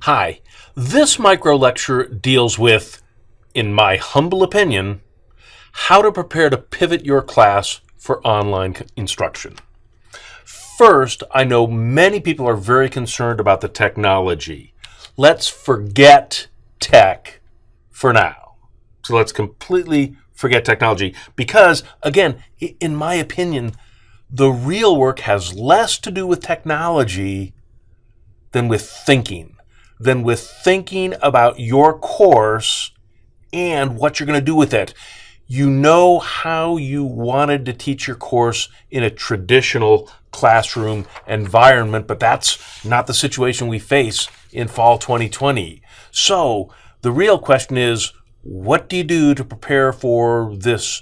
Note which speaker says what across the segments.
Speaker 1: Hi, this micro lecture deals with, in my humble opinion, how to prepare to pivot your class for online instruction. First, I know many people are very concerned about the technology. Let's forget tech for now. So let's completely forget technology because, again, in my opinion, the real work has less to do with technology than with thinking about your course and what you're going to do with it. You know how you wanted to teach your course in a traditional classroom environment, but that's not the situation we face in fall 2020. So the real question is, what do you do to prepare for this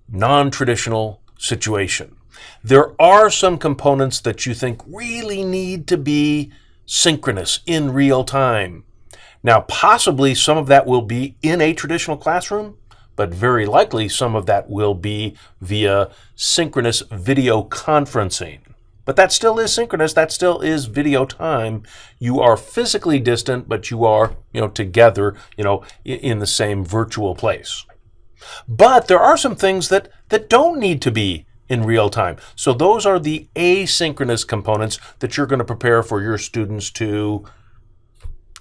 Speaker 1: non-traditional situation? There are some components that you think really need to be synchronous in real time. Now, possibly some of that will be in a traditional classroom, but very likely some of that will be via synchronous video conferencing. But that still is synchronous, that still is video time. You are physically distant, but you are, together, in the same virtual place. But there are some things that don't need to be in real time. So those are the asynchronous components that you're going to prepare for your students to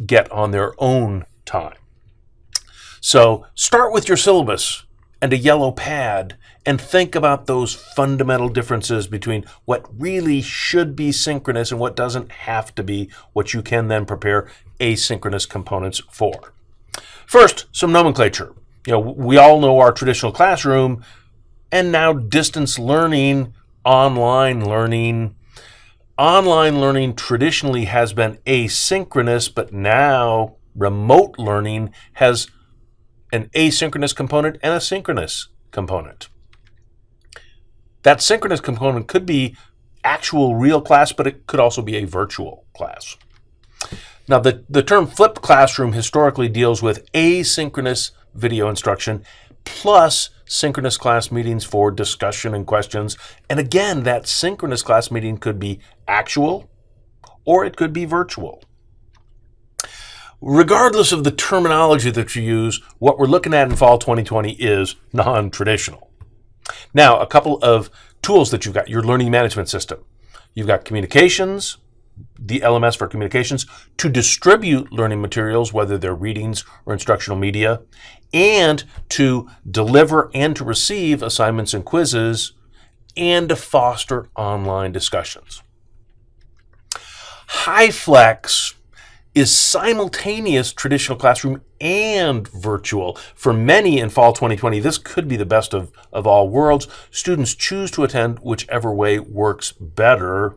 Speaker 1: get on their own time. So start with your syllabus and a yellow pad and think about those fundamental differences between what really should be synchronous and what doesn't have to be, what you can then prepare asynchronous components for. First, some nomenclature. We all know our traditional classroom and now distance learning, online learning. Online learning traditionally has been asynchronous, but now remote learning has an asynchronous component and a synchronous component. That synchronous component could be actual real class, but it could also be a virtual class. Now, the term flipped classroom historically deals with asynchronous video instruction plus synchronous class meetings for discussion and questions. And again, that synchronous class meeting could be actual or it could be virtual. Regardless of the terminology that you use, what we're looking at in fall 2020 is non-traditional. Now, a couple of tools that you've got: your learning management system. You've got communications, the LMS for communications, to distribute learning materials, whether they're readings or instructional media, and to deliver and to receive assignments and quizzes, and to foster online discussions. HyFlex is simultaneous traditional classroom and virtual. For many in fall 2020, this could be the best of all worlds. Students choose to attend whichever way works better.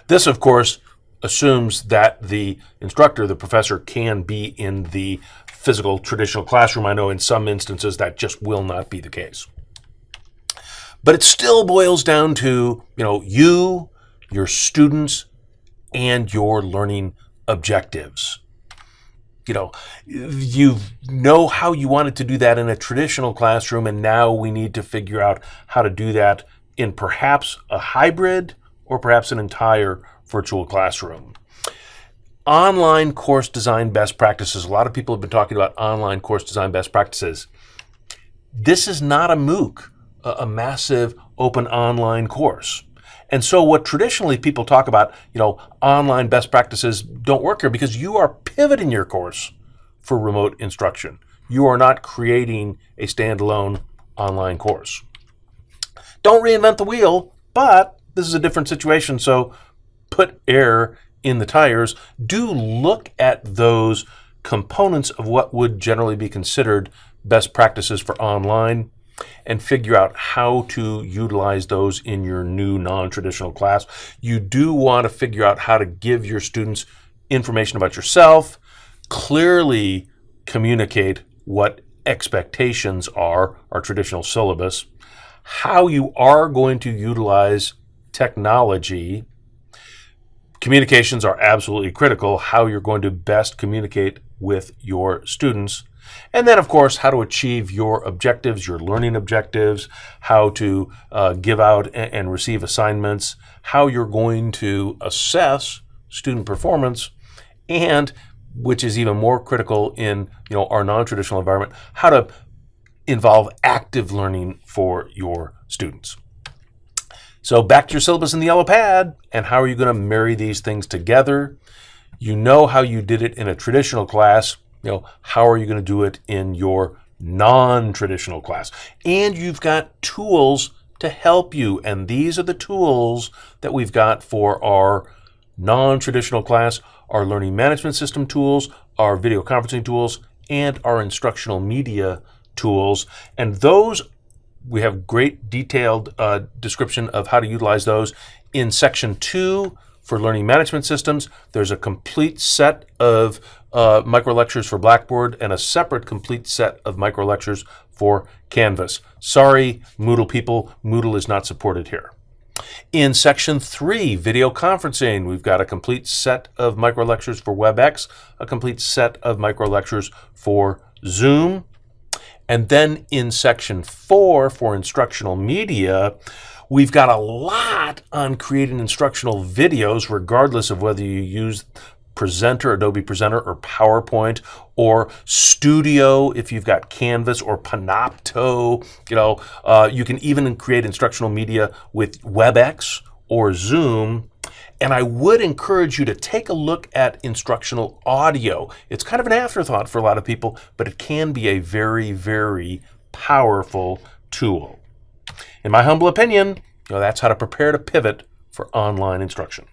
Speaker 1: This, of course, assumes that the instructor, the professor, can be in the physical traditional classroom. I know in some instances that just will not be the case. But it still boils down to, you, your students, and your learning objectives. You know how you wanted to do that in a traditional classroom, and now we need to figure out how to do that in perhaps a hybrid or perhaps an entire virtual classroom. Online course design best practices. A lot of people have been talking about online course design best practices. This is not a MOOC, a massive open online course. And so what traditionally people talk about, online best practices don't work here because you are pivoting your course for remote instruction. You are not creating a standalone online course. Don't reinvent the wheel, but this is a different situation, so put air in the tires. Do look at those components of what would generally be considered best practices for online and figure out how to utilize those in your new non-traditional class. You do want to figure out how to give your students information about yourself, clearly communicate what expectations are, our traditional syllabus, how you are going to utilize technology. Communications are absolutely critical, how you're going to best communicate with your students. And then, of course, how to achieve your objectives, your learning objectives, how to give out and receive assignments, how you're going to assess student performance, and which is even more critical in our non-traditional environment, how to involve active learning for your students. So back to your syllabus in the yellow pad, and how are you going to marry these things together? You know how you did it in a traditional class. How are you going to do it in your non-traditional class? And you've got tools to help you, and these are the tools that we've got for our non-traditional class: our learning management system tools, our video conferencing tools, and our instructional media tools. And those, we have great detailed description of how to utilize those in section 2 for learning management systems. There's a complete set of micro lectures for Blackboard and a separate complete set of micro lectures for Canvas. Sorry, Moodle people, Moodle is not supported here. In section 3, video conferencing, we've got a complete set of micro lectures for WebEx, a complete set of micro lectures for Zoom. And then in section 4 for instructional media, we've got a lot on creating instructional videos, regardless of whether you use Presenter, Adobe Presenter, or PowerPoint, or Studio if you've got Canvas, or Panopto. You can even create instructional media with WebEx or Zoom. And I would encourage you to take a look at instructional audio. It's kind of an afterthought for a lot of people, but it can be a very, very powerful tool. In my humble opinion, that's how to prepare to pivot for online instruction.